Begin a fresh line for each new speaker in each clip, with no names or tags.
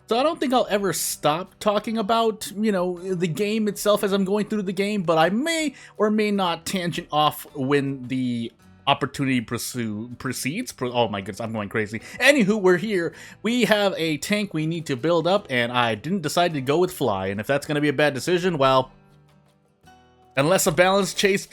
So I don't think I'll ever stop talking about, the game itself as I'm going through the game, but I may or may not tangent off when the opportunity proceeds. Oh my goodness, I'm going crazy. Anywho, we're here. We have a tank we need to build up, and I didn't decide to go with Fly, and if that's going to be a bad decision, well... Unless a balance patch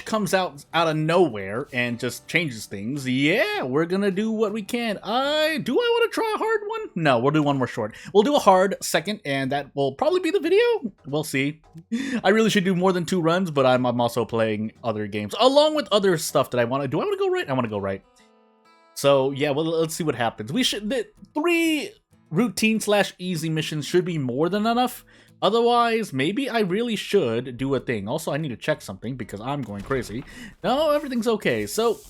comes out of nowhere and just changes things, yeah, we're gonna do what we can. Do I want to try a hard one? No, we'll do one more short. We'll do a hard second, and that will probably be the video. We'll see. I really should do more than 2 runs, but I'm also playing other games along with other stuff that I want to. Do I want to go right? I want to go right. So yeah, well, let's see what happens. The 3 routine/easy missions should be more than enough. Otherwise, maybe I really should do a thing. Also, I need to check something because I'm going crazy. No, everything's okay. So,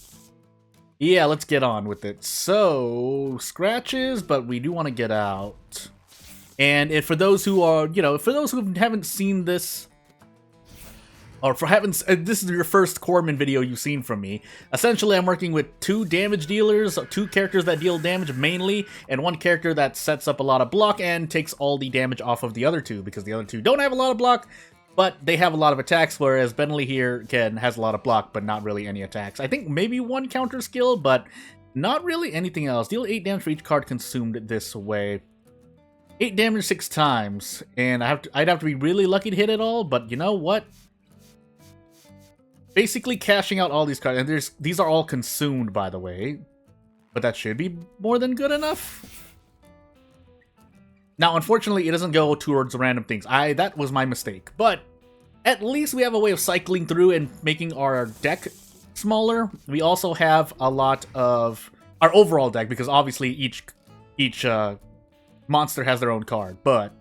yeah, let's get on with it. So, scratches, but we do want to get out. And for those who are, for those who haven't seen this, or this is your first Corpsmen video you've seen from me. Essentially, I'm working with 2 damage dealers, 2 characters that deal damage mainly, and 1 character that sets up a lot of block and takes all the damage off of the other 2, because the other 2 don't have a lot of block, but they have a lot of attacks, whereas Bentley here has a lot of block, but not really any attacks. I think maybe 1 counter skill, but not really anything else. Deal 8 damage for each card consumed this way. 8 damage 6 times, and I'd have to be really lucky to hit it all, but you know what? Basically cashing out all these cards, and these are all consumed, by the way, but that should be more than good enough. Now, unfortunately, it doesn't go towards random things. That was my mistake, but at least we have a way of cycling through and making our deck smaller. We also have a lot of our overall deck, because obviously each monster has their own card, but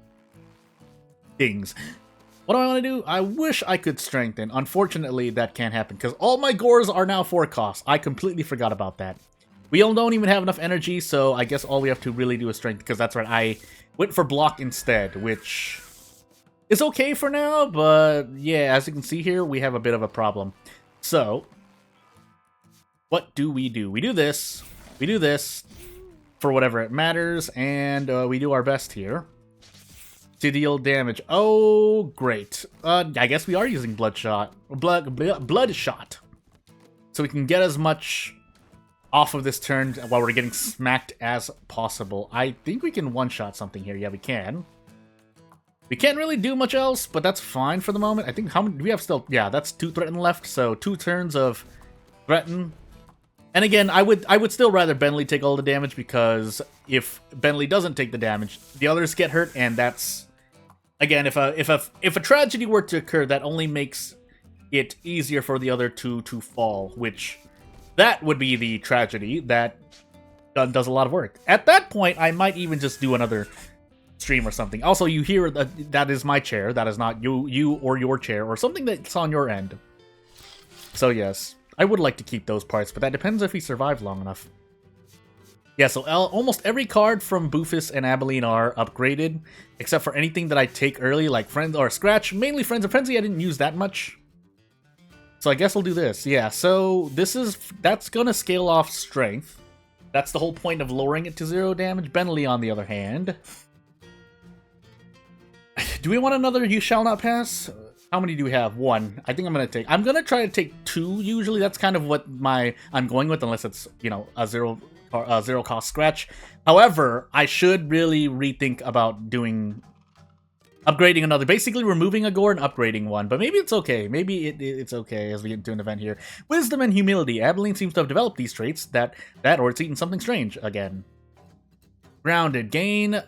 things. What do I want to do? I wish I could strengthen. Unfortunately, that can't happen, because all my gores are now 4 costs. I completely forgot about that. We don't even have enough energy, so I guess all we have to really do is strength, because that's right, I went for block instead, which is okay for now, but yeah, as you can see here, we have a bit of a problem. So, what do? We do this, for whatever it matters, and we do our best here to deal damage. Oh, great. I guess we are using bloodshot. Bloodshot. So we can get as much off of this turn while we're getting smacked as possible. I think we can one-shot something here. Yeah, we can. We can't really do much else, but that's fine for the moment. I think, how many do we have still? Yeah, that's 2 threaten left, so 2 turns of threaten. And again, I would still rather Bentley take all the damage, because if Bentley doesn't take the damage, the others get hurt, and that's... Again, if a tragedy were to occur, that only makes it easier for the other 2 to fall, which that would be the tragedy that does a lot of work. At that point, I might even just do another stream or something. Also, you hear that is my chair. That is not you or your chair or something that's on your end. So yes, I would like to keep those parts, but that depends if we survive long enough. Yeah, so almost every card from Boofus and Abilene are upgraded, except for anything that I take early, like Friends or Scratch. Mainly Friends and Frenzy I didn't use that much. So I guess we'll do this. Yeah, so that's gonna scale off strength. That's the whole point of lowering it to 0 damage. Bentley, on the other hand. Do we want another You Shall Not Pass? How many do we have? 1. I think I'm gonna try to take 2 usually. That's kind of what I'm going with, unless it's, a 0 cost scratch. However, I should really rethink about upgrading another, basically removing a gore and upgrading one, but maybe it's okay. Maybe it's okay as we get into an event here. Wisdom and Humility. Abilene seems to have developed these traits, that or it's eaten something strange again. Grounded. Gain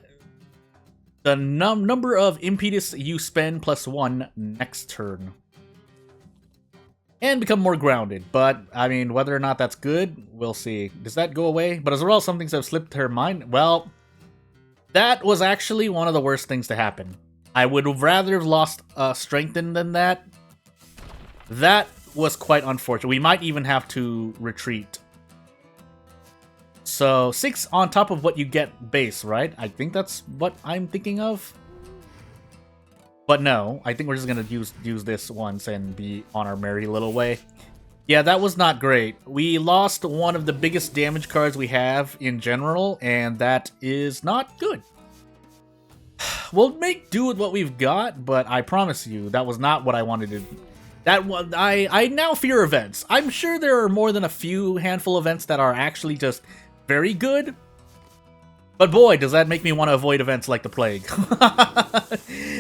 the number of impetus you spend +1 next turn. And become more grounded, but, I mean, whether or not that's good, we'll see. Does that go away? But as well, some things have slipped her mind. Well, that was actually one of the worst things to happen. I would have rather have lost Strengthen than that. That was quite unfortunate. We might even have to retreat. So, 6 on top of what you get base, right? I think that's what I'm thinking of. But no, I think we're just gonna use this once and be on our merry little way. Yeah, that was not great. We lost one of the biggest damage cards we have in general, and that is not good. We'll make do with what we've got, but I promise you, that was not what I wanted to do. That was, I now fear events. I'm sure there are more than a few handful of events that are actually just very good. But boy, does that make me want to avoid events like the plague.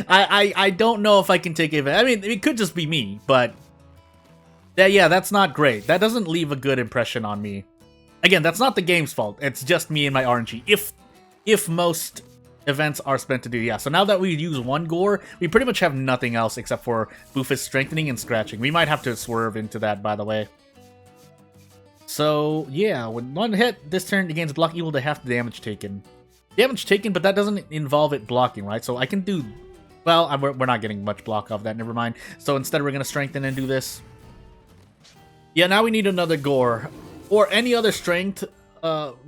I don't know if I can take event. I mean, it could just be me, but yeah, that's not great. That doesn't leave a good impression on me. Again, that's not the game's fault. It's just me and my RNG. If most events are spent to do, yeah. So now that we use one gore, we pretty much have nothing else except for Boofus strengthening and scratching. We might have to swerve into that, by the way. So yeah, when one hit this turn, it gains block equal to half the damage taken. Damage taken, but that doesn't involve it blocking, right? So I can do, well, we're not getting much block off that. Never mind. So instead, we're gonna strengthen and do this. Yeah, now we need another gore or any other strength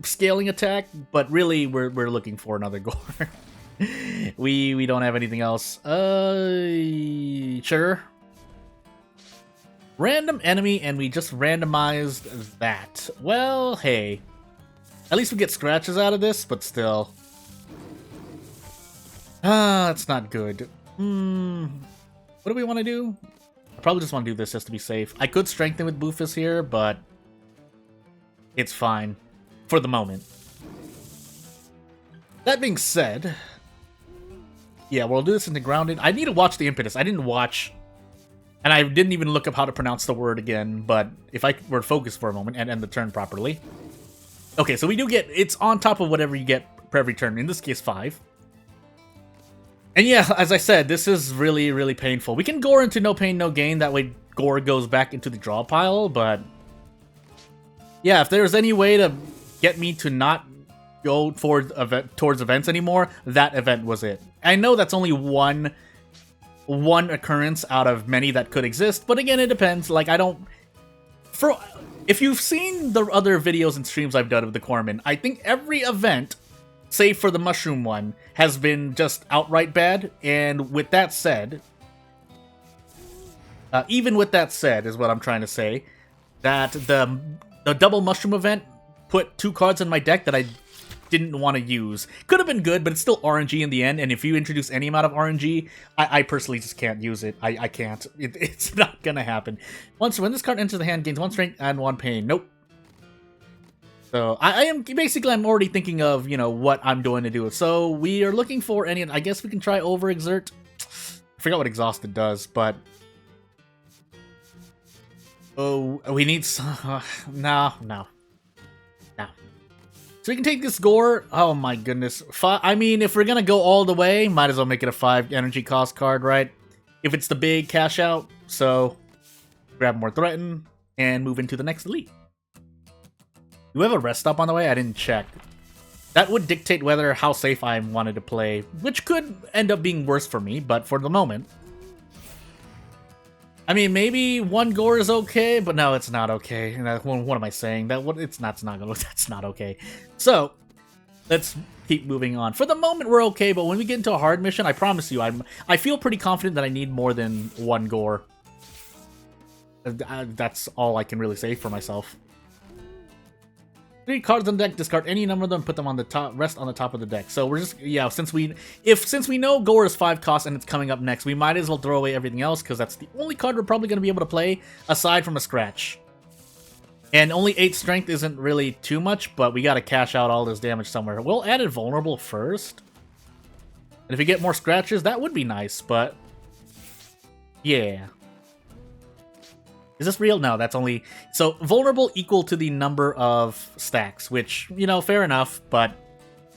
scaling attack, but really we're looking for another gore. we don't have anything else. Sure. Random enemy, and we just randomized that. Well, hey. At least we get scratches out of this, but still. That's not good. What do we want to do? I probably just want to do this just to be safe. I could strengthen with Boofus here, but it's fine. For the moment. That being said, yeah, we'll do this into grounded. I need to watch the impetus. I didn't watch, and I didn't even look up how to pronounce the word again, but if I were focused for a moment and end the turn properly. Okay, so we do get, it's on top of whatever you get per every turn, in this case 5. And yeah, as I said, this is really, really painful. We can gore into no pain, no gain, that way gore goes back into the draw pile, but yeah, if there's any way to get me to not go towards events anymore, that event was it. I know that's only one occurrence out of many that could exist, but again, it depends. Like, I don't... If you've seen the other videos and streams I've done of the Corpsmen, I think every event, save for the mushroom one, has been just outright bad, and with that said... even with that said, is what I'm trying to say, that the double mushroom event put 2 cards in my deck that I didn't want to use. Could have been good, but it's still RNG in the end, and if you introduce any amount of RNG, I personally just can't use it. I can't. It's not gonna happen. When this card enters the hand, gains 1 strength and 1 pain. Nope. So, I am, basically, I'm already thinking of, you know, what I'm doing to do it. So, we are looking for any, I guess we can try Overexert. I forgot what Exhausted does, but... Oh, we need some... No. So we can take this gore. Oh my goodness. I mean, if we're gonna go all the way, might as well make it a 5 energy cost card, right? If it's the big cash out. So, grab more Threaten, and move into the next elite. Do we have a rest stop on the way? I didn't check. That would dictate how safe I wanted to play, which could end up being worse for me, but for the moment... I mean, maybe 1 gore is okay, but no, it's not okay. And what am I saying? That's not okay. So, let's keep moving on. For the moment, we're okay, but when we get into a hard mission, I promise you, I feel pretty confident that I need more than 1 gore. That's all I can really say for myself. 3 cards on the deck, discard any number of them, put them on the top, rest on the top of the deck. So we're just, yeah, since we know gore is 5 cost and it's coming up next, we might as well throw away everything else, because that's the only card we're probably going to be able to play, aside from a scratch. And only 8 strength isn't really too much, but we got to cash out all this damage somewhere. We'll add it vulnerable first. And if we get more scratches, that would be nice, but... yeah. Is this real? No, that's only... So, vulnerable equal to the number of stacks, which, you know, fair enough, but...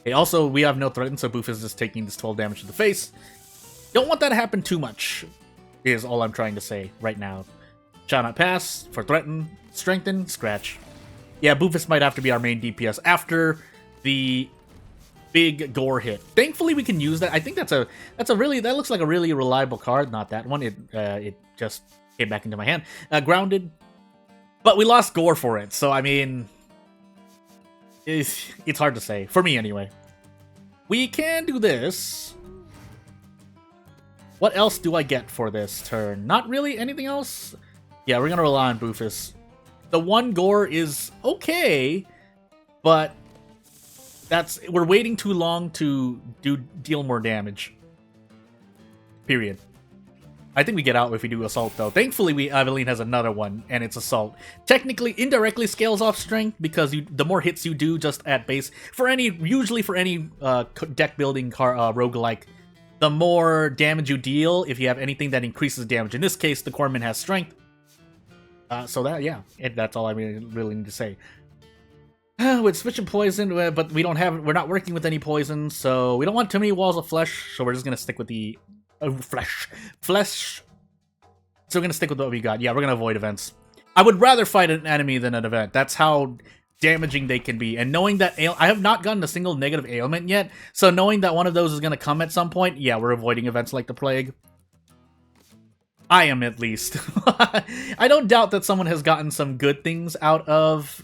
Hey, also, we have no threaten, so Boofus is just taking this 12 damage to the face. Don't want that to happen too much, is all I'm trying to say right now. Shall not pass, for threaten, strengthen, scratch. Yeah, Boofus might have to be our main DPS after the big gore hit. Thankfully, we can use that. I think that looks like a really reliable card. Not that one. It just... came back into my hand. Grounded. But we lost gore for it, so I mean... It's hard to say. For me, anyway. We can do this. What else do I get for this turn? Not really anything else? Yeah, we're gonna rely on Boofus. The one gore is okay, but we're waiting too long to deal more damage. Period. I think we get out if we do Assault, though. Thankfully, Aveline has another one, and it's Assault. Technically, indirectly scales off Strength, because the more hits you do just at base, usually for any deck building roguelike, the more damage you deal if you have anything that increases damage. In this case, the Corpsman has Strength. So that's all I really need to say. With switching poison, but we're not working with any poison, so we don't want too many walls of flesh, so we're just gonna stick with the flesh. So we're gonna stick with what we got. Yeah, we're gonna avoid events. I would rather fight an enemy than an event. That's how damaging they can be. And knowing that I have not gotten a single negative ailment yet, so knowing that one of those is gonna come at some point, yeah, we're avoiding events like the plague. I am, at least. I don't doubt that someone has gotten some good things out of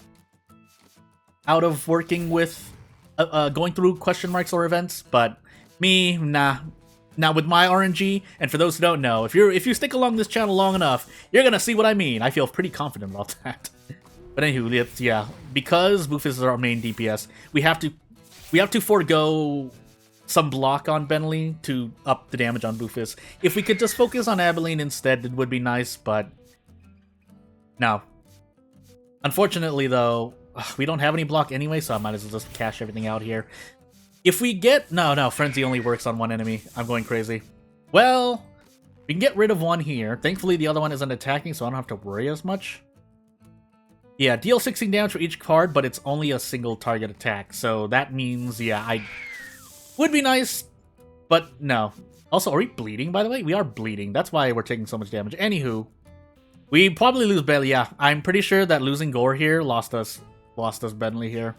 working with going through question marks or events, but me, nah. Now with my RNG, and for those who don't know, if you stick along this channel long enough, you're gonna see what I mean. I feel pretty confident about that. But anywho, yeah, because Boofus is our main DPS, we have to forego some block on Bentley to up the damage on Boofus. If we could just focus on Abilene instead, it would be nice, but no. Unfortunately, though, we don't have any block anyway, so I might as well just cash everything out here. If we get... No, Frenzy only works on one enemy. I'm going crazy. Well, we can get rid of one here. Thankfully, the other one isn't attacking, so I don't have to worry as much. Yeah, deal 16 damage for each card, but it's only a single target attack. So that means, yeah, I... Would be nice, but no. Also, are we bleeding, by the way? We are bleeding. That's why we're taking so much damage. Anywho, we probably lose Bentley. Yeah, I'm pretty sure that losing Gore here lost us Bentley here.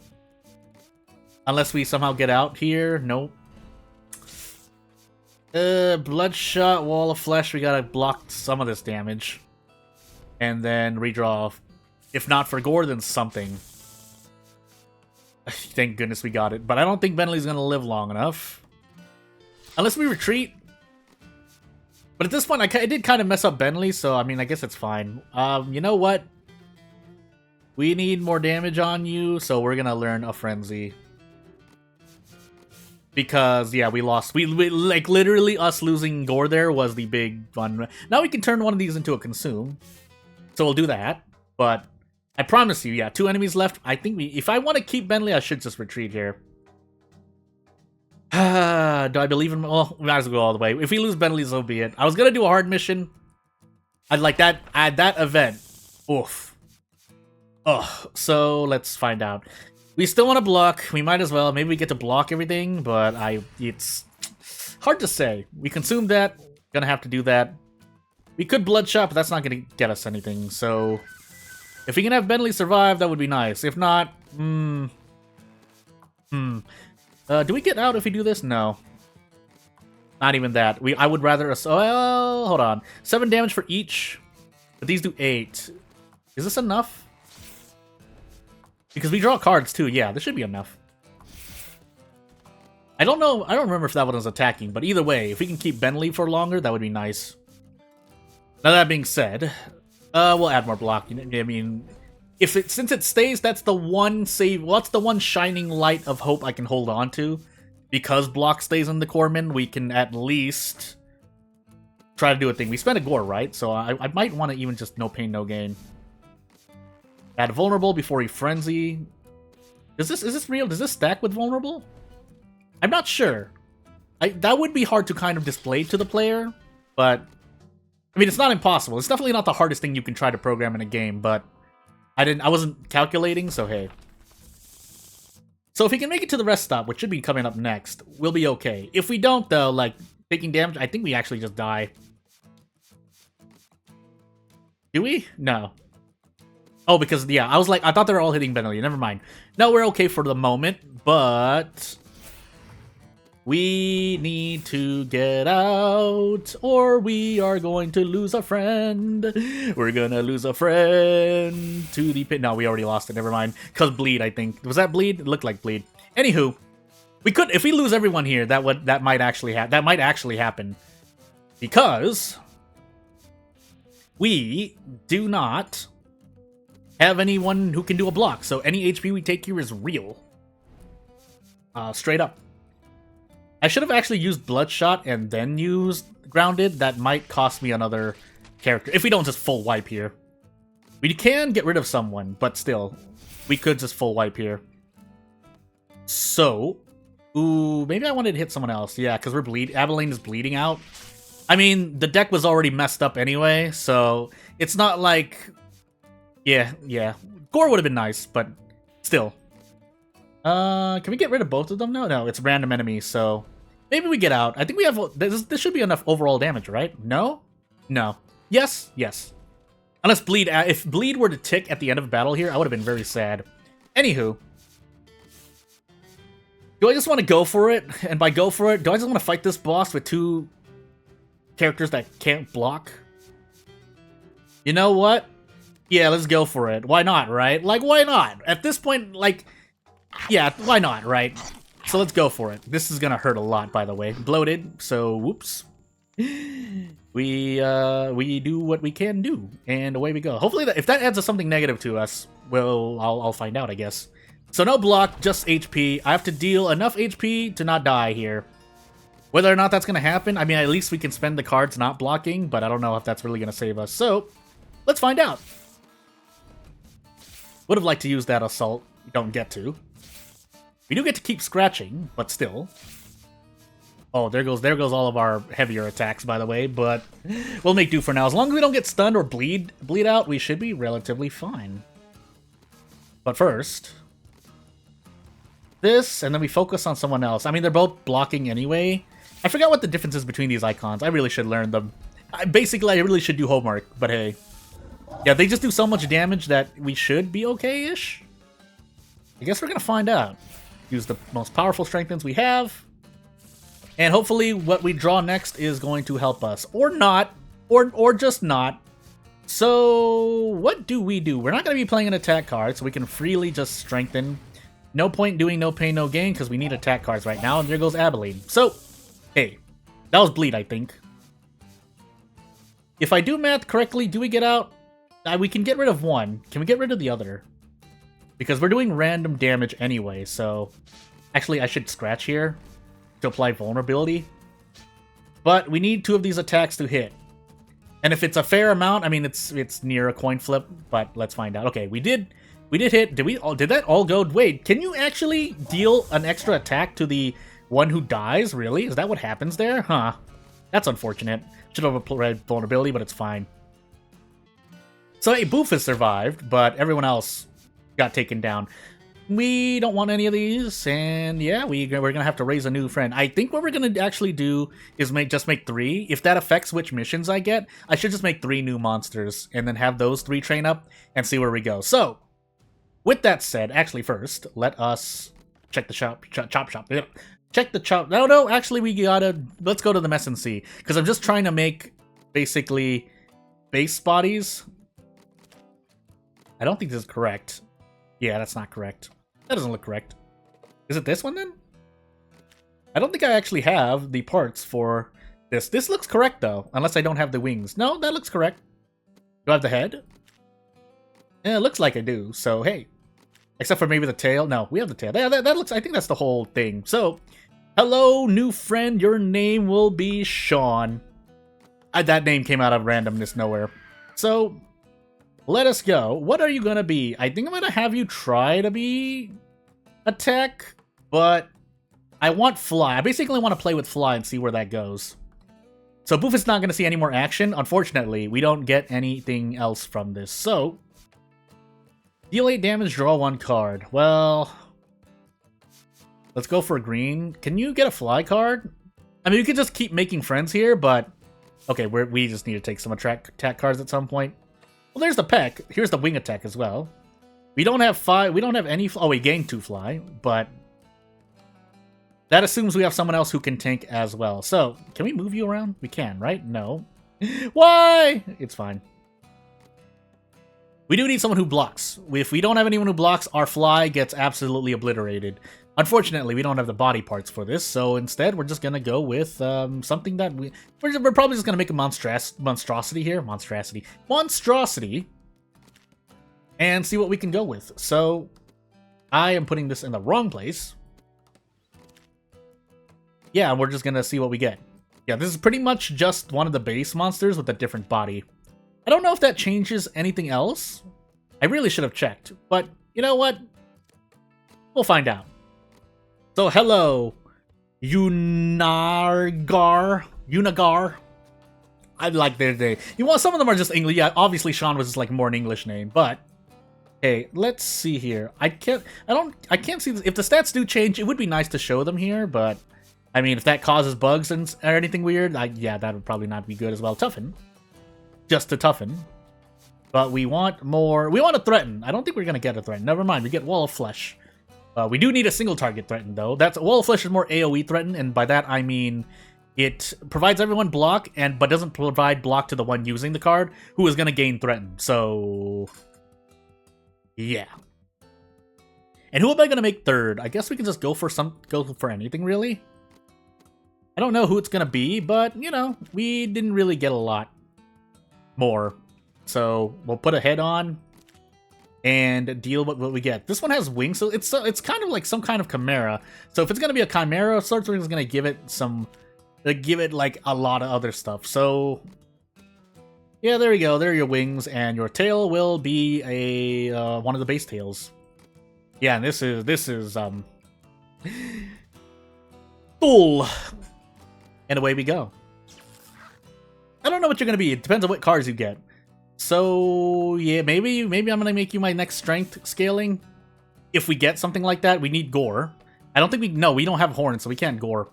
Unless we somehow get out here. Nope. Bloodshot, Wall of Flesh. We gotta block some of this damage. And then redraw. If not for Gore, then something. Thank goodness we got it. But I don't think Bentley's gonna live long enough. Unless we retreat. But at this point, I did kind of mess up Bentley, so I mean, I guess it's fine. You know what? We need more damage on you, so we're gonna learn a Frenzy. Because, yeah, we lost. We like, literally, us losing Gore there was the big one. Now we can turn one of these into a Consume. So we'll do that. But I promise you, yeah, 2 enemies left. I think if I want to keep Bentley, I should just retreat here. Do I believe in... Well, we might as well go all the way. If we lose Bentley, so be it. I was going to do a hard mission. I'd like that. At that event. Oof. Ugh. So, let's find out. We still want to block. We might as well. Maybe we get to block everything, but it's hard to say. We consumed that. Gonna have to do that. We could Bloodshot, but that's not gonna get us anything. So, if we can have Bentley survive, that would be nice. If not, do we get out if we do this? No. Not even that. I would rather... Well, hold on. 7 damage for each. But these do 8. Is this enough? Because we draw cards too, yeah, this should be enough. I don't know, I don't remember if that one was attacking, but either way, if we can keep Bentley for longer, that would be nice. Now that being said, we'll add more block. I mean, since it stays, that's the one save, well, that's the one shining light of hope I can hold on to. Because block stays in the Corpsmen, we can at least try to do a thing. We spent a Gore, right? So I might want to even just no pain, no gain. Add Vulnerable before he Frenzy. Is this real? Does this stack with Vulnerable? I'm not sure. That would be hard to kind of display to the player, but... I mean, it's not impossible. It's definitely not the hardest thing you can try to program in a game, but... I wasn't calculating, so hey. So if we can make it to the rest stop, which should be coming up next, we'll be okay. If we don't, though, like, taking damage, I think we actually just die. Do we? No. Oh, because, yeah, I was like, I thought they were all hitting Bentley. Never mind. No, we're okay for the moment, but... we need to get out, or we are going to lose a friend. We're gonna lose a friend to the pit. No, we already lost it. Never mind. Because bleed, I think. Was that bleed? It looked like bleed. Anywho, we could, if we lose everyone here, that might actually happen. Because we do not have anyone who can do a block. So any HP we take here is real. Straight up. I should have actually used Bloodshot and then used Grounded. That might cost me another character. If we don't just full wipe here. We can get rid of someone, but still. We could just full wipe here. So, ooh, maybe I wanted to hit someone else. Yeah, because Abilene is bleeding out. I mean, the deck was already messed up anyway, so it's not like... Yeah. Gore would have been nice, but still. Can we get rid of both of them? No, it's random enemies, so... Maybe we get out. I think we have... This should be enough overall damage, right? No? No. Yes? Yes. Unless Bleed... If Bleed were to tick at the end of a battle here, I would have been very sad. Anywho... Do I just want to go for it? And by go for it, do I just want to fight this boss with 2 characters that can't block? You know what? Yeah, let's go for it. Why not, right? Like, why not? At this point, like, yeah, why not, right? So let's go for it. This is gonna hurt a lot, by the way. Bloated, so whoops. We do what we can do, and away we go. Hopefully, if that adds something negative to us, well, I'll find out, I guess. So no block, just HP. I have to deal enough HP to not die here. Whether or not that's going to happen, I mean, at least we can spend the cards not blocking, but I don't know if that's really going to save us. So, let's find out. Would have liked to use that assault. We don't get to. We do get to keep scratching, but still. Oh, there goes all of our heavier attacks, by the way, but we'll make do for now. As long as we don't get stunned or bleed out, we should be relatively fine. But first... this, and then we focus on someone else. I mean, they're both blocking anyway. I forgot what the difference is between these icons. I really should learn them. Basically, I really should do homework, but hey. Yeah, they just do so much damage that we should be okay-ish. I guess we're gonna find out. Use the most powerful strengthens we have. And hopefully what we draw next is going to help us. Or not. Or just not. So, what do? We're not gonna be playing an attack card, so we can freely just strengthen. No point doing no pain, no gain, because we need attack cards right now, and there goes Abilene. So, hey, that was Bleed, I think. If I do math correctly, do we get out? We can get rid of one. Can we get rid of the other? Because we're doing random damage anyway, so... Actually, I should scratch here to apply vulnerability. But we need 2 of these attacks to hit. And if it's a fair amount, I mean, it's near a coin flip, but let's find out. Okay, we did hit. Did that all go? Wait, can you actually deal an extra attack to the one who dies? Really? Is that what happens there? Huh. That's unfortunate. Should have applied vulnerability, but it's fine. So, hey, Boofus survived, but everyone else got taken down. We don't want any of these, and yeah, we're gonna have to raise a new friend. I think what we're gonna actually do is just make 3. If that affects which missions I get, I should just make 3 new monsters, and then have those 3 train up, and see where we go. So, with that said, actually first, let us check the chop shop. Check the chop. No, actually let's go to the mess and see. Because I'm just trying to make, basically, base bodies. I don't think this is correct. Yeah, that's not correct. That doesn't look correct. Is it this one then? I don't think I actually have the parts for this. This looks correct though, unless I don't have the wings. No, that looks correct. Do I have the head? Yeah, it looks like I do, so hey. Except for maybe the tail. No, we have the tail. That looks, I think that's the whole thing. So, hello, new friend. Your name will be Sean. That name came out of randomness nowhere. So, let us go. What are you going to be? I think I'm going to have you try to be attack, but I want fly. I basically want to play with fly and see where that goes. So, Boofus is not going to see any more action. Unfortunately, we don't get anything else from this. So, deal 8 damage, draw 1 card. Well, let's go for a green. Can you get a fly card? I mean, we could just keep making friends here, but... Okay, we just need to take some attack cards at some point. Well, there's the peck. Here's the wing attack as well. We don't have 5... We don't have any... Oh, we gained 2 fly, but... That assumes we have someone else who can tank as well. So, can we move you around? We can, right? No. Why? It's fine. We do need someone who blocks. If we don't have anyone who blocks, our fly gets absolutely obliterated. Unfortunately, we don't have the body parts for this, so instead we're just going to go with something that we're probably just going to make a monstrosity here. Monstrosity. and see what we can go with. So I am putting this in the wrong place. Yeah, we're just gonna see what we get. Yeah, this is pretty much just one of the base monsters with a different body. I don't know if that changes anything else. I really should have checked, but you know what? We'll find out. So hello, Unagar. I like their name. You want some of them are just English. Yeah, obviously Sean was just like more an English name, but hey, let's see here. I can't see this. If the stats do change, it would be nice to show them here, but I mean, if that causes bugs or anything weird, yeah, that would probably not be good as well. Toughen. Just to toughen. But we want more. We want to threaten. I don't think we're going to get a threaten. Never mind. We get Wall of Flesh. We do need a single target threaten, though. Wall of Flesh is more AoE threaten, and by that I mean it provides everyone block, but doesn't provide block to the one using the card, who is going to gain threaten. So, yeah. And who am I going to make third? I guess we can just go for anything, really. I don't know who it's going to be, but, you know, we didn't really get a lot more. So, we'll put a head on and deal with what we get. This one has wings, so it's kind of like some kind of chimera. So if it's going to be a chimera of sorts, we're just going to give it like a lot of other stuff. So, yeah, there you go. There are your wings, and your tail will be a one of the base tails. Yeah, and this is full. And away we go. I don't know what you're going to be. It depends on what cards you get. So, yeah, maybe I'm going to make you my next strength scaling. If we get something like that, we need gore. I don't think we don't have horns, so we can't gore.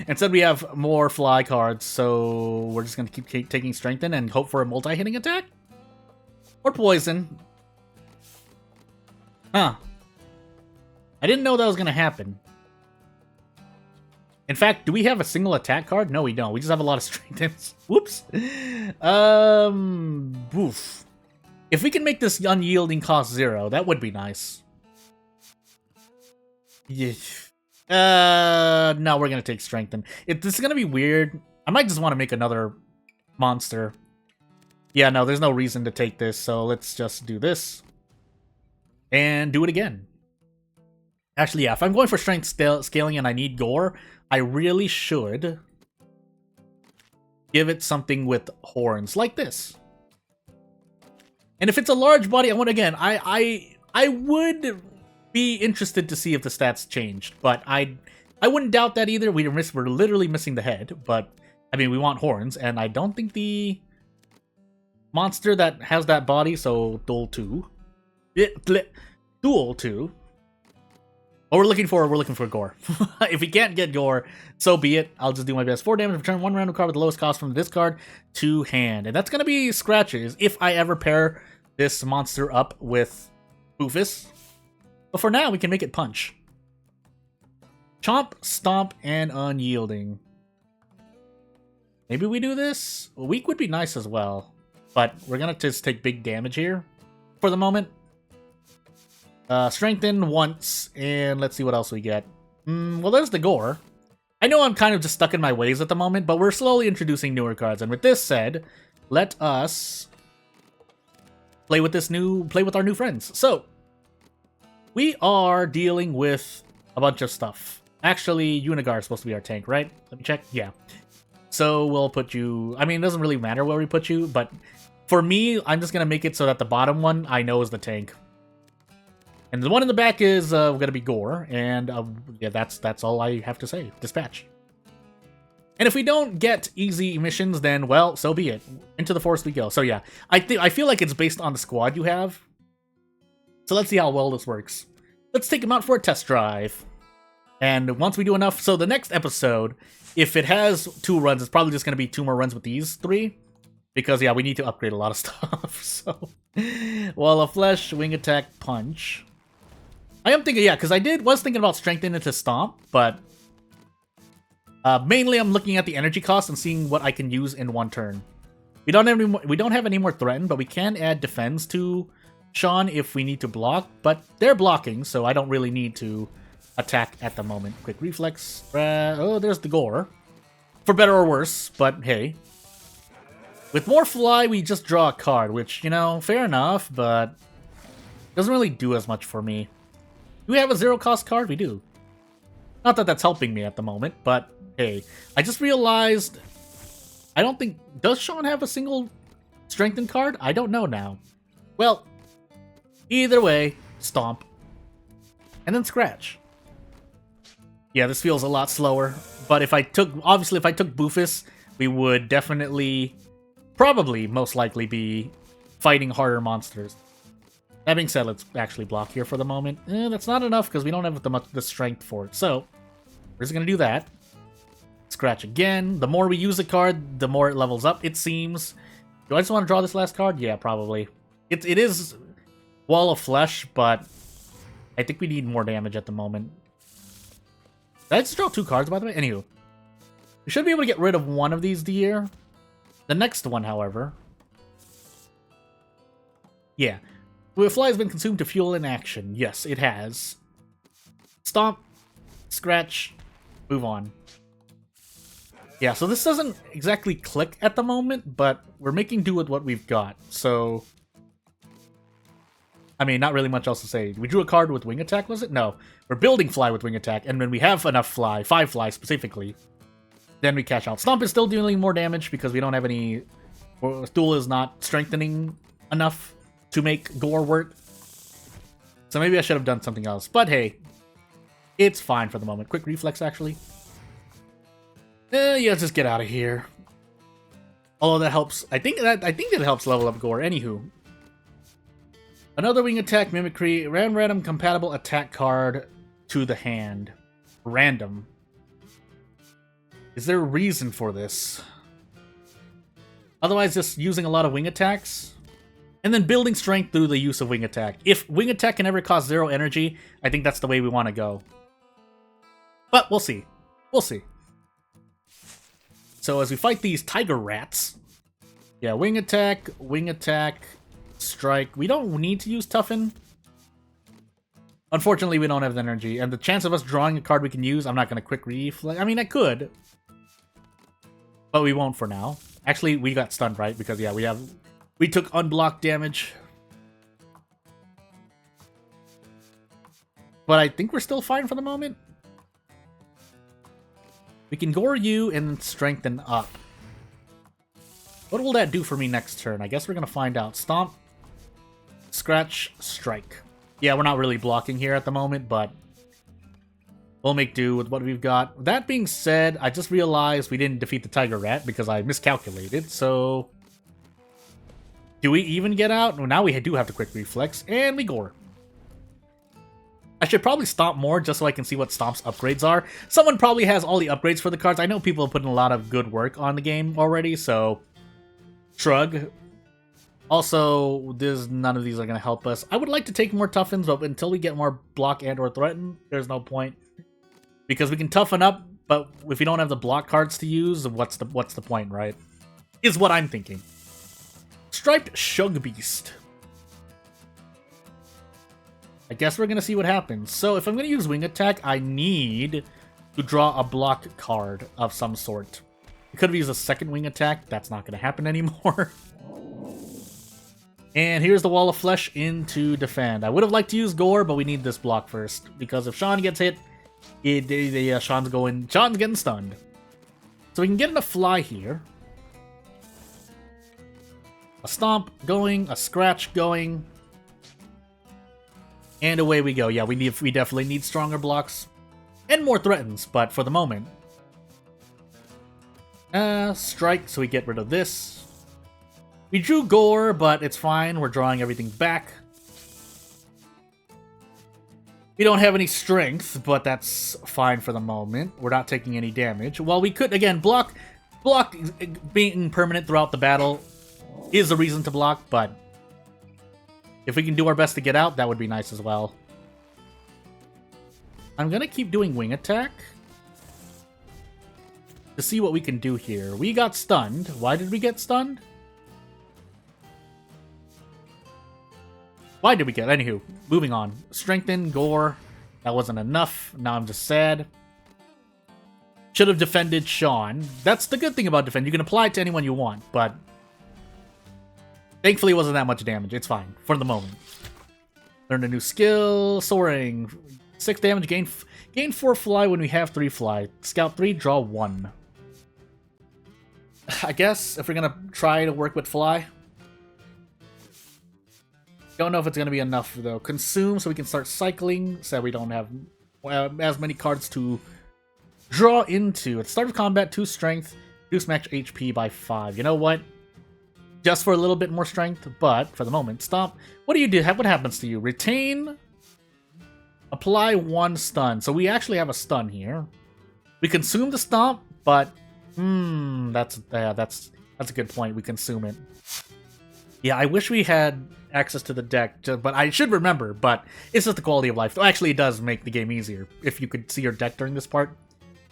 Instead, we have more fly cards, so we're just going to keep taking strengthen and hope for a multi-hitting attack? Or poison. Huh. I didn't know that was going to happen. In fact, do we have a single attack card? No, we don't. We just have a lot of strengthens. Whoops. Oof. If we can make this unyielding cost 0, that would be nice. Yeah. No, we're gonna take strengthen. This is gonna be weird. I might just want to make another monster. Yeah, no, there's no reason to take this, so let's just do this. And do it again. Actually, yeah, if I'm going for strength scaling and I need gore, I really should give it something with horns, like this. And if it's a large body, I would be interested to see if the stats changed, but I wouldn't doubt that either. We're literally missing the head, but I mean, we want horns, and I don't think the monster that has that body, so Duel 2. Duel 2. What we're looking for gore. If we can't get gore, so be it. I'll just do my best. 4 damage, return 1 random card with the lowest cost from the discard to hand. And that's going to be scratches if I ever pair this monster up with Boofus. But for now, we can make it punch. Chomp, Stomp, and Unyielding. Maybe we do this? Weak would be nice as well. But we're going to just take big damage here for the moment. Strengthen once, and let's see what else we get. Well, there's the gore. I know I'm kind of just stuck in my ways at the moment, but we're slowly introducing newer cards. And with this said, let us play with our new friends. So, we are dealing with a bunch of stuff. Actually, Unigar is supposed to be our tank, right? Let me check. Yeah. So we'll put you... I mean, it doesn't really matter where we put you, but for me, I'm just going to make it so that the bottom one I know is the tank. And the one in the back is going to be gore, and yeah, that's all I have to say. Dispatch. And if we don't get easy missions, then, well, so be it. Into the forest we go. So yeah, I feel like it's based on the squad you have. So let's see how well this works. Let's take him out for a test drive. And once we do enough, so the next episode, if it has 2 runs, it's probably just going to be 2 more runs with these 3. Because, yeah, we need to upgrade a lot of stuff. So, Wall of Flesh, Wing Attack, Punch. I am thinking, yeah, because I was thinking about strengthening it to Stomp, but mainly I'm looking at the energy cost and seeing what I can use in 1 turn. We don't have any more Threaten, but we can add Defense to Sean if we need to block, but they're blocking, so I don't really need to attack at the moment. Quick Reflex. Oh, there's the gore. For better or worse, but hey. With more Fly, we just draw a card, which, you know, fair enough, but Doesn't really do as much for me. Do we have a 0-cost card? We do. Not that that's helping me at the moment, but hey. I just realized... I don't think... Does Sean have a single strengthened card? I don't know now. Well, either way, stomp. And then scratch. Yeah, this feels a lot slower. But if I took... Obviously, if I took Boofus, we would definitely... Probably, most likely, be fighting harder monsters. That being said, let's actually block here for the moment. That's not enough because we don't have the strength for it. So, we're just going to do that. Scratch again. The more we use a card, the more it levels up, it seems. Do I just want to draw this last card? Yeah, probably. It is Wall of Flesh, but I think we need more damage at the moment. Did I just draw 2 cards, by the way? Anywho. We should be able to get rid of one of these here. The next one, however... Yeah. The fly has been consumed to fuel in action. Yes, it has. Stomp. Scratch. Move on. Yeah, so this doesn't exactly click at the moment, but we're making do with what we've got, so... I mean, not really much else to say. We drew a card with Wing Attack, was it? No. We're building Fly with Wing Attack, and when we have enough Fly, 5 Fly specifically, then we cash out. Stomp is still dealing more damage because we don't have any... Stool is not strengthening enough to make Gore work. So maybe I should have done something else. But hey, it's fine for the moment. Quick Reflex, actually. Yeah, just get out of here. Although that helps. I think that helps level up Gore. Anywho. Another Wing Attack Mimicry. Random compatible attack card to the hand. Random. Is there a reason for this? Otherwise, just using a lot of Wing Attacks. And then building strength through the use of Wing Attack. If Wing Attack can ever cost 0 energy, I think that's the way we want to go. But we'll see. We'll see. So as we fight these Tiger Rats... Yeah, Wing Attack, Strike. We don't need to use Toughen. Unfortunately, we don't have the energy. And the chance of us drawing a card we can use, I'm not going to Quick Reflex. I mean, I could. But we won't for now. Actually, we got stunned, right? Because, yeah, we took unblocked damage. But I think we're still fine for the moment. We can Gore you and strengthen up. What will that do for me next turn? I guess we're going to find out. Stomp. Scratch. Strike. Yeah, we're not really blocking here at the moment, but we'll make do with what we've got. That being said, I just realized we didn't defeat the Tiger Rat because I miscalculated, so... Do we even get out? Well, now we do have to Quick Reflex, and we Gore. I should probably Stomp more just so I can see what Stomp's upgrades are. Someone probably has all the upgrades for the cards. I know people have put in a lot of good work on the game already, so... Shrug. Also, none of these are going to help us. I would like to take more Toughens, but until we get more Block and or Threaten, there's no point. Because we can Toughen up, but if we don't have the block cards to use, what's the point, right? Is what I'm thinking. Striped Shug Beast. I guess we're going to see what happens. So if I'm going to use Wing Attack, I need to draw a block card of some sort. We could have used a second Wing Attack. That's not going to happen anymore. And here's the Wall of Flesh in to defend. I would have liked to use Gore, but we need this block first. Because if Sean gets hit, Sean's getting stunned. So we can get in a Fly here. A Stomp going, a Scratch going. And away we go. Yeah, we definitely need stronger blocks. And more threatens, but for the moment. Strike, so we get rid of this. We drew Gore, but it's fine. We're drawing everything back. We don't have any strength, but that's fine for the moment. We're not taking any damage. Well, we could, again, block being permanent throughout the battle is a reason to block, but if we can do our best to get out, that would be nice as well. I'm going to keep doing Wing Attack to see what we can do here. We got stunned. Why did we get stunned? Why did we get? Anywho, moving on. Strengthen, Gore. That wasn't enough. Now I'm just sad. Should have defended Sean. That's the good thing about defend. You can apply it to anyone you want, but thankfully it wasn't that much damage. It's fine for the moment. Learn a new skill. Soaring. 6 damage. Gain 4 fly when we have 3 fly. Scout 3, draw 1. I guess if we're gonna try to work with fly. Don't know if it's gonna be enough though. Consume so we can start cycling. So we don't have as many cards to draw into. At the start of combat, 2 strength. Reduce max HP by 5. You know what? Just for a little bit more strength, but for the moment, stop. What do you do? What happens to you? Retain. Apply 1 stun. So we actually have a stun here. We consume the stomp, but that's a good point. We consume it. Yeah, I wish we had access to the deck, but I should remember. But it's just the quality of life. Though actually, it does make the game easier if you could see your deck during this part.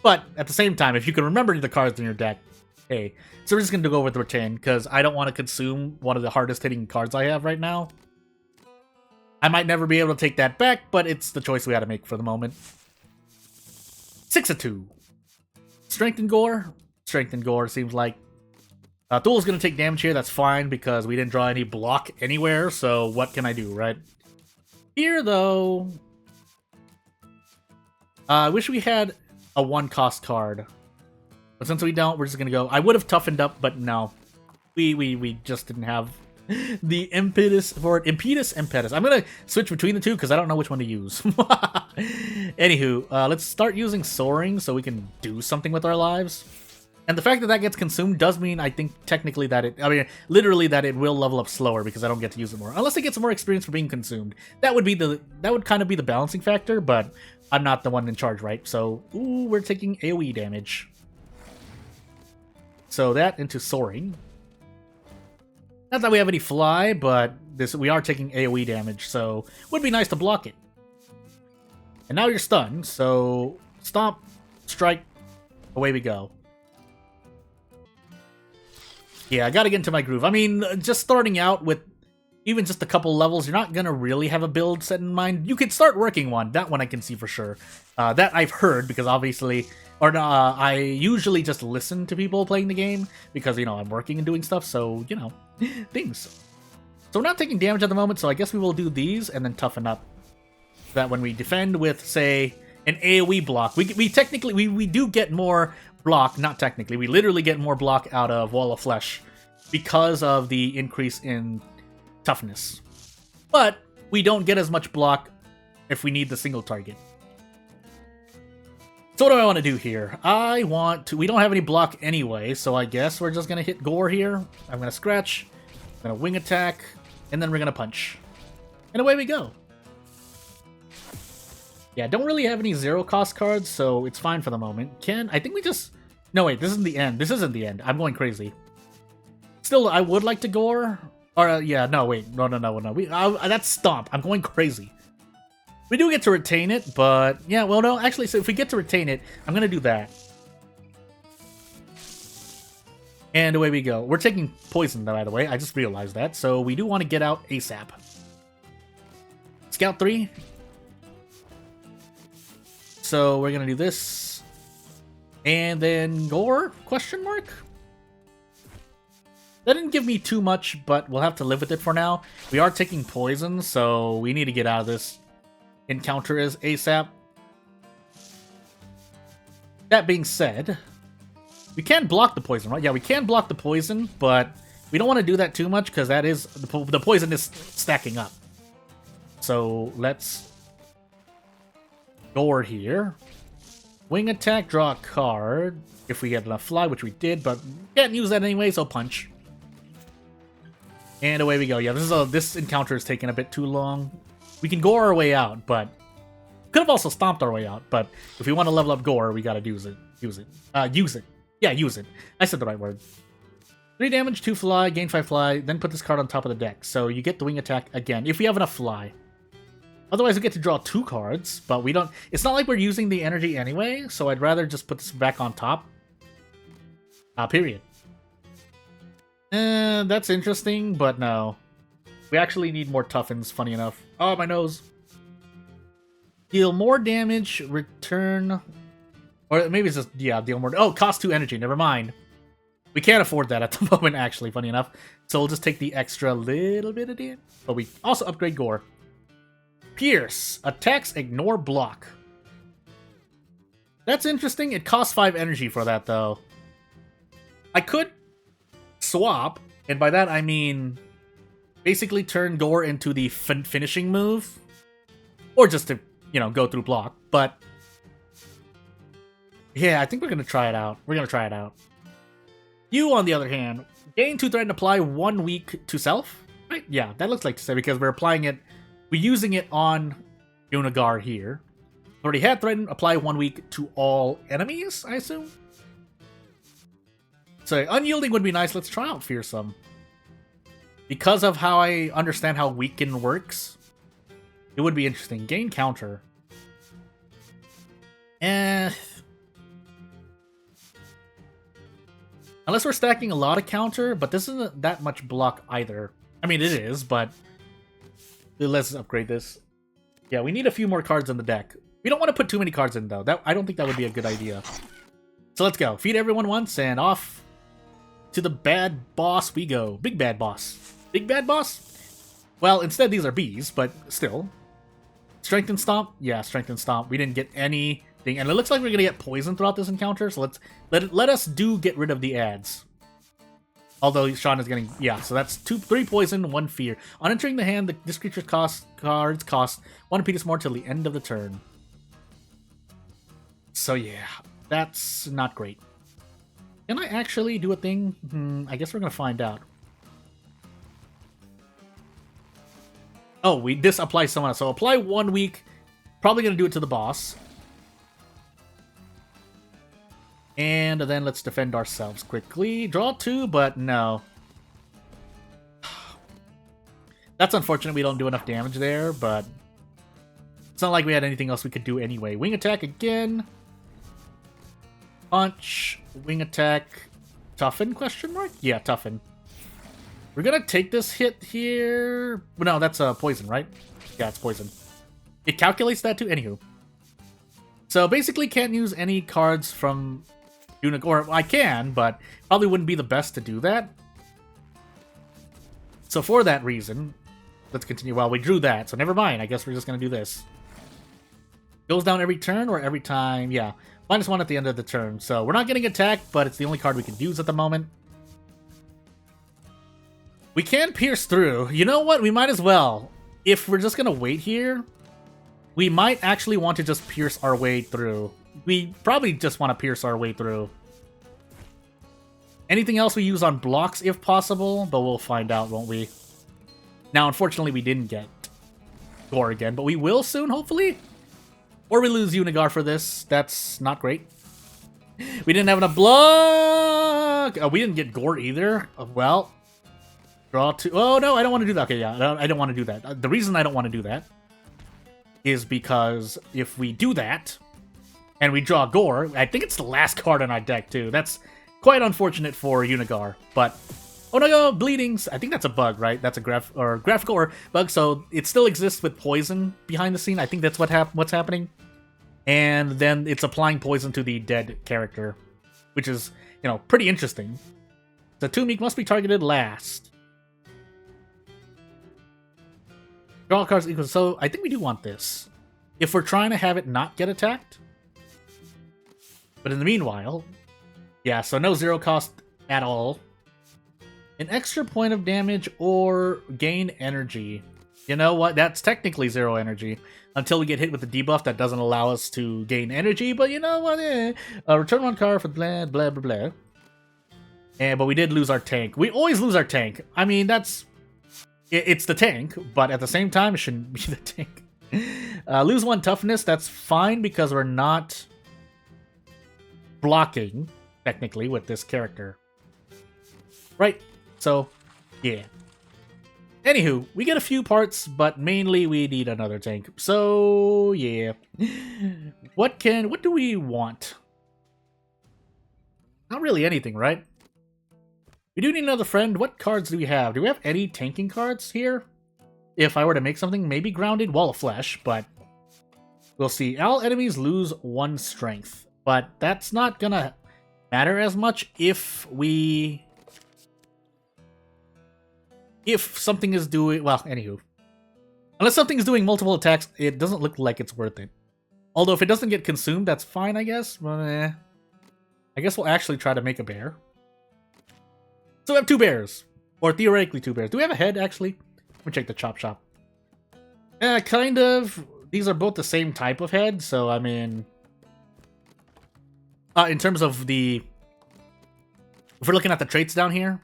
But at the same time, if you can remember the cards in your deck, hey. So we're just gonna go with retain because I don't want to consume one of the hardest hitting cards I have right now. I might never be able to take that back, but it's the choice we had to make for the moment. 6 of 2. Strength and Gore. Strength and Gore seems like. Thul's going to take damage here. That's fine because we didn't draw any block anywhere. So what can I do, right? Here, though. I wish we had a 1-cost card. But since we don't, we're just going to go. I would have toughened up, but no. We just didn't have the impetus for it. Impetus. I'm going to switch between the two because I don't know which one to use. Anywho, let's start using Soaring so we can do something with our lives. And the fact that that gets consumed does mean, I think, technically that literally that it will level up slower because I don't get to use it more. Unless it gets more experience for being consumed. That would kind of be the balancing factor, but I'm not the one in charge, right? So, ooh, we're taking AoE damage. So that into Soaring. Not that we have any fly, but we are taking AoE damage, so it would be nice to block it. And now you're stunned, so stomp, strike, away we go. Yeah, I gotta get into my groove. I mean, just starting out with even just a couple levels, you're not gonna really have a build set in mind. You could start working one. That one I can see for sure. That I've heard, because obviously... I usually just listen to people playing the game because, I'm working and doing stuff, so, things. So we're not taking damage at the moment, so I guess we will do these and then toughen up. So that when we defend with, say, an AoE block, we do get more block, not technically, we literally get more block out of Wall of Flesh because of the increase in toughness. But we don't get as much block if we need the single target. So what do I want to do here? We don't have any block anyway, so I guess we're just going to hit Gore here. I'm going to scratch, I'm going to wing attack, and then we're going to punch. And away we go. Yeah, don't really have any 0-cost cards, so it's fine for the moment. I think we just... No, wait, this isn't the end. This isn't the end. I'm going crazy. Still, I would like to Gore. Or, yeah, no, wait. No. That's Stomp. I'm going crazy. We do get to retain it, but... Yeah, well, no, actually, so if we get to retain it, I'm going to do that. And away we go. We're taking poison, by the way. I just realized that. So we do want to get out ASAP. Scout 3. So we're going to do this. And then Gore? Question mark? That didn't give me too much, but we'll have to live with it for now. We are taking poison, so we need to get out of this encounter as ASAP. That being said, we can block the poison, right? Yeah, we can block the poison, but we don't want to do that too much because that is the poison is stacking up. So let's Gore here. Wing attack, draw a card. If we get enough fly, which we did, but can't use that anyway, so punch. And away we go. Yeah, this encounter is taking a bit too long. We can Gore our way out, but could have also stomped our way out. But if we want to level up Gore, we gotta use it. Use it. Yeah, use it. I said the right word. 3 damage, 2 fly, gain 5 fly, then put this card on top of the deck. So you get the wing attack again, if we have enough fly. Otherwise, we get to draw 2 cards, but we don't... It's not like we're using the energy anyway, so I'd rather just put this back on top. Period. That's interesting, but no. We actually need more toughens, funny enough. Oh, my nose. Deal more damage, return... Or maybe it's just, yeah, deal more... Oh, cost 2 energy, never mind. We can't afford that at the moment, actually, funny enough. So we'll just take the extra little bit of damage. But we also upgrade Gore. Pierce. Attacks ignore block. That's interesting. It costs 5 energy for that, though. I could swap, and by that I mean basically turn Gore into the finishing move. Or just to, you know, go through block. But yeah, I think we're going to try it out. We're going to try it out. You, on the other hand, gain 2 threat and apply 1 weak to self. Right? Yeah, that looks like to say because we're applying it, we're using it on Yunagar here. Already had threaten, apply 1 week to all enemies, I assume? So unyielding would be nice. Let's try out fearsome. Because of how I understand how weaken works, it would be interesting. Gain counter. Unless we're stacking a lot of counter, but this isn't that much block either. I mean, it is, but let's upgrade this. Yeah, we need a few more cards in the deck. We don't want to put too many cards in, though. I don't think that would be a good idea. So let's go. Feed everyone once, and off to the bad boss we go. Big bad boss. Big bad boss? Well, instead these are bees, but still. Strength and Stomp? Yeah, Strength and Stomp. We didn't get anything, and it looks like we're going to get poison throughout this encounter, so let us get rid of the ads. Although Sean is getting... Yeah, so that's 3 poison, 1 fear. On entering the hand, this creature's cards cost 1 Apitas more till the end of the turn. So yeah, that's not great. Can I actually do a thing? I guess we're going to find out. Oh, this applies someone else. So apply 1 week. Probably going to do it to the boss. And then let's defend ourselves quickly. Draw 2, but no. That's unfortunate we don't do enough damage there, but it's not like we had anything else we could do anyway. Wing attack again. Punch. Wing attack. Toughen, question mark? Yeah, toughen. We're gonna take this hit here. No, that's poison, right? Yeah, it's poison. It calculates that too. Anywho. So basically can't use any cards from... Or I can, but probably wouldn't be the best to do that. So for that reason, let's continue. Well, we drew that, so never mind. I guess we're just going to do this. Goes down every turn or every time? Yeah, -1 at the end of the turn. So we're not getting attacked, but it's the only card we can use at the moment. We can pierce through. You know what? We might as well. If we're just going to wait here, we might actually want to just pierce our way through. We probably just want to pierce our way through. Anything else we use on blocks if possible, but we'll find out, won't we? Now, unfortunately, we didn't get Gore again, but we will soon, hopefully. Or we lose Yunagar for this. That's not great. We didn't have enough block! We didn't get Gore either. Well, draw 2. Oh, no, I don't want to do that. Okay, yeah, I don't want to do that. The reason I don't want to do that is because if we do that, and we draw Gore, I think it's the last card on our deck, too. That's quite unfortunate for Yunagar, but... Oh no, bleedings! I think that's a bug, right? That's a graphical or bug, so it still exists with poison behind the scene. I think that's what's happening. And then it's applying poison to the dead character, which is, you know, pretty interesting. The Tomb Meek must be targeted last. Draw cards equals... So, I think we do want this. If we're trying to have it not get attacked... But in the meanwhile, yeah, so no 0 cost at all. An extra point of damage or gain energy. You know what? That's technically 0 energy. Until we get hit with the debuff that doesn't allow us to gain energy. But you know what? Return 1 card for blah, blah, blah, blah. But we did lose our tank. We always lose our tank. I mean, that's... It's the tank, but at the same time, it shouldn't be the tank. Lose 1 toughness, that's fine because we're not... blocking, technically, with this character. Right, so, yeah. Anywho, we get a few parts, but mainly we need another tank. So, yeah. What do we want? Not really anything, right? We do need another friend. What cards do we have? Do we have any tanking cards here? If I were to make something, maybe Grounded, Wall of Flesh, but we'll see. All enemies lose 1 strength. But that's not gonna matter as much if something is doing... Well, anywho. Unless something's doing multiple attacks, it doesn't look like it's worth it. Although if it doesn't get consumed, that's fine, I guess. But I guess we'll actually try to make a bear. So we have 2 bears. Or theoretically 2 bears. Do we have a head, actually? Let me check the chop shop. Kind of. These are both the same type of head, so I mean... in terms of the... If we're looking at the traits down here...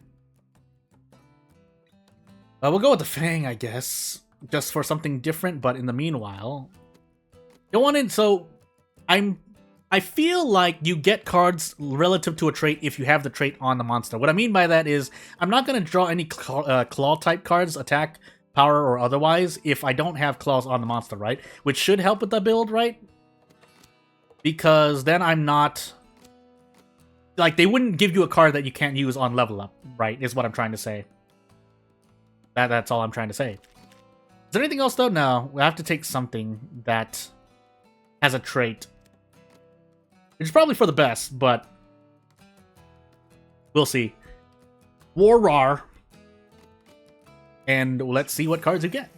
we'll go with the Fang, I guess. Just for something different, but in the meanwhile... You want it, so... I feel like you get cards relative to a trait if you have the trait on the monster. What I mean by that is, I'm not going to draw any claw-type cards, attack, power, or otherwise, if I don't have claws on the monster, right? Which should help with the build, right? Because then I'm not... Like, they wouldn't give you a card that you can't use on level up, right? Is what I'm trying to say. That's all I'm trying to say. Is there anything else, though? No. We have to take something that has a trait. Which is probably for the best, but we'll see. War Rar. And let's see what cards you get.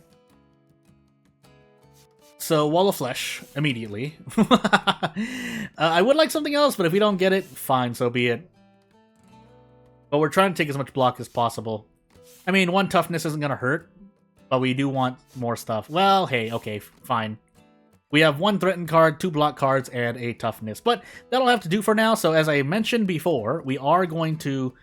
So, Wall of Flesh, immediately. I would like something else, but if we don't get it, fine, so be it. But we're trying to take as much block as possible. I mean, 1 toughness isn't going to hurt, but we do want more stuff. Well, hey, okay, fine. We have 1 threatened card, 2 block cards, and a toughness. But that'll have to do for now, so as I mentioned before, we are going to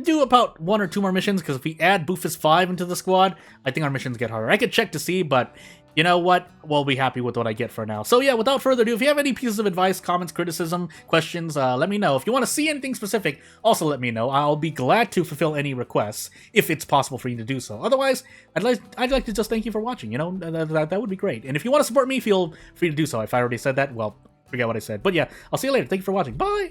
do about 1 or 2 more missions, because if we add Boofus 5 into the squad, I think our missions get harder. I could check to see, but you know what? We'll be happy with what I get for now. So yeah, without further ado, if you have any pieces of advice, comments, criticism, questions, let me know. If you want to see anything specific, also let me know. I'll be glad to fulfill any requests, if it's possible for you to do so. Otherwise, I'd like to just thank you for watching, you know? That would be great. And if you want to support me, feel free to do so. If I already said that, well, forget what I said. But yeah, I'll see you later. Thank you for watching. Bye!